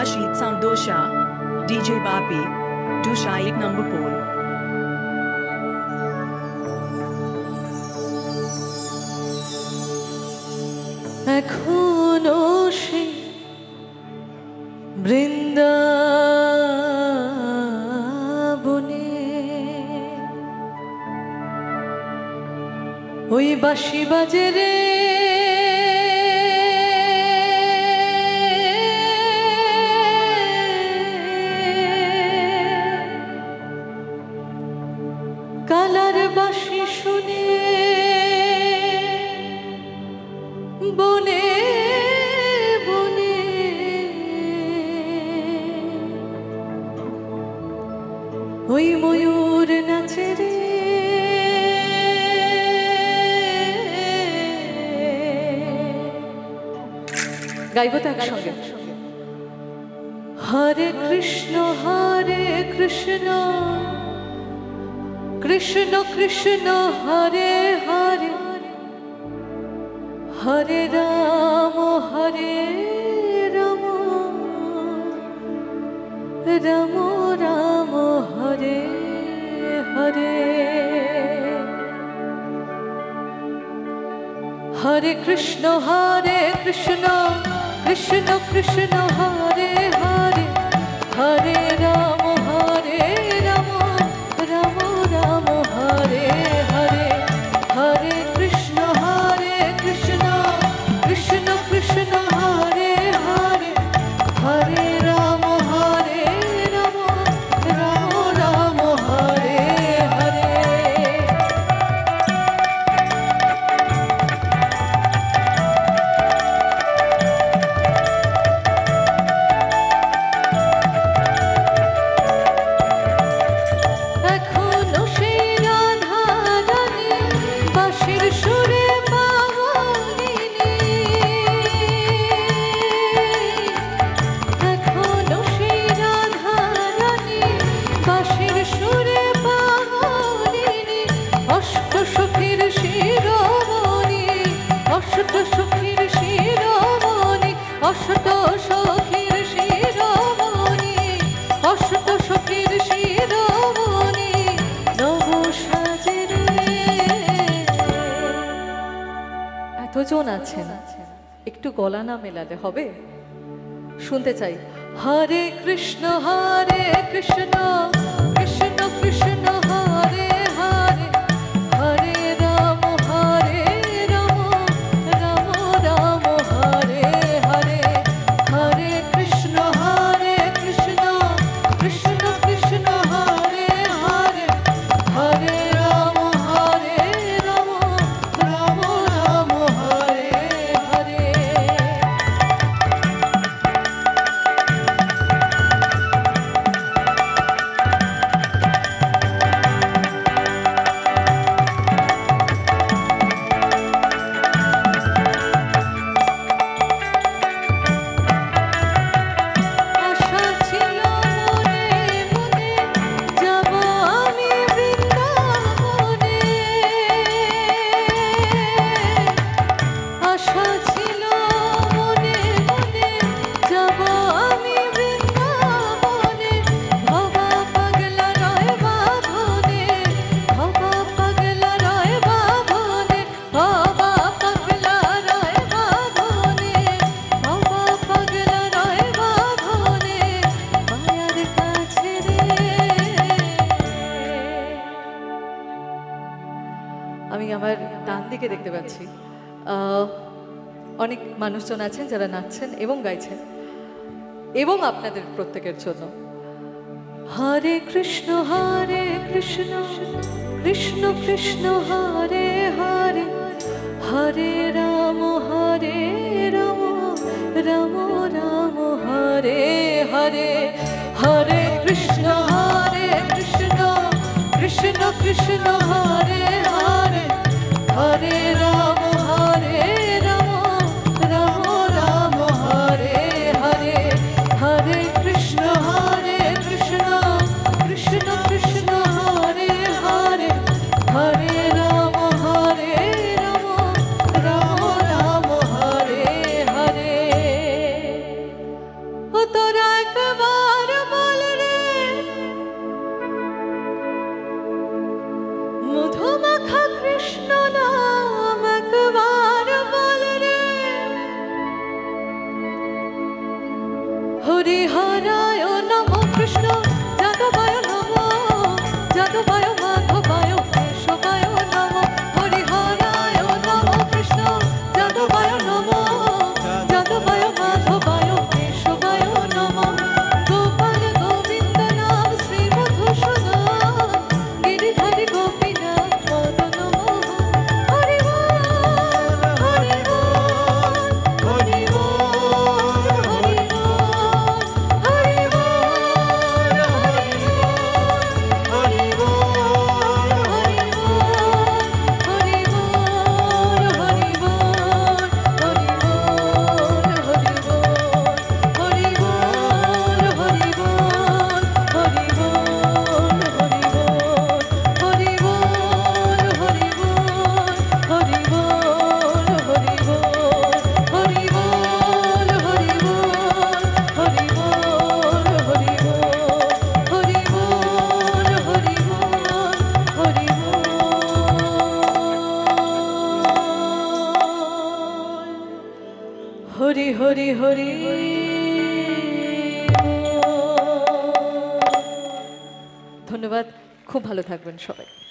Rashid Samdosha, DJ Bapi, Dusha 1 number pole. এখনো সেই বৃন্দাবনে ওই বাঁশি বাজে রে কালার বাঁশি শুনে বনে বনে ওই ময়ূর নাচে রে গাইব তো একসঙ্গে হরে কৃষ্ণ কৃষ্ণ কৃষ্ণ হরে হরে হরে রাম রাম রাম হরে হরে হরে কৃষ্ণ কৃষ্ণ কৃষ্ণ হরে হরে হরে রাম রাম রাম হরে হরে হরে কৃষ্ণ কৃষ্ণ কৃষ্ণ হরে হরে হরে রাম রাম রাম হরে হরে এতজন আছেন একটু গলা না মেলালে হবে শুনতে চাই হরে কৃষ্ণ কৃষ্ণ কৃষ্ণ হরে হরে হরে রাম রাম রাম হরে হরে হরে কৃষ্ণ কৃষ্ণ কৃষ্ণ হরে হরে হরে রাম রাম রাম হরে হরে আমি আমার ডান দিকে দেখতে পাচ্ছি অনেক মানুষজন আছেন যারা নাচছেন এবং গাইছেন এবং আপনাদের প্রত্যেকের জন্য হরে কৃষ্ণ কৃষ্ণ কৃষ্ণ হরে হরে হরে রাম রাম রাম হরে হরে হরে কৃষ্ণ কৃষ্ণ কৃষ্ণ হরে হরে হরে রাম রাম রাম হরে হরে হরে কৃষ্ণ কৃষ্ণ কৃষ্ণ হরে হরে হরে রাম রাম রাম হরে হরে ও তোরা একবার বল রে মধুমাখা কৃষ্ণ নাম একবার বল রে হরি হরায় নমো কৃষ্ণ যাদবায় নমো যাদবায় মাধবায় কেশবায় নমো হরি হরায় নমো কৃষ্ণ যাদবায় নমো যাদবায় মাধবায় কেশবায় নমো গোপাল গোবিন্দ নাম শ্রী মধুসূদন গিরিধারী গোপীনাথ মদন মোহন হরি বল হরি বল হরি বল হরি বল হরি বল হরি বল হরি হরি হরি ধন্যবাদ খুব ভালো থাকবেন সবাই।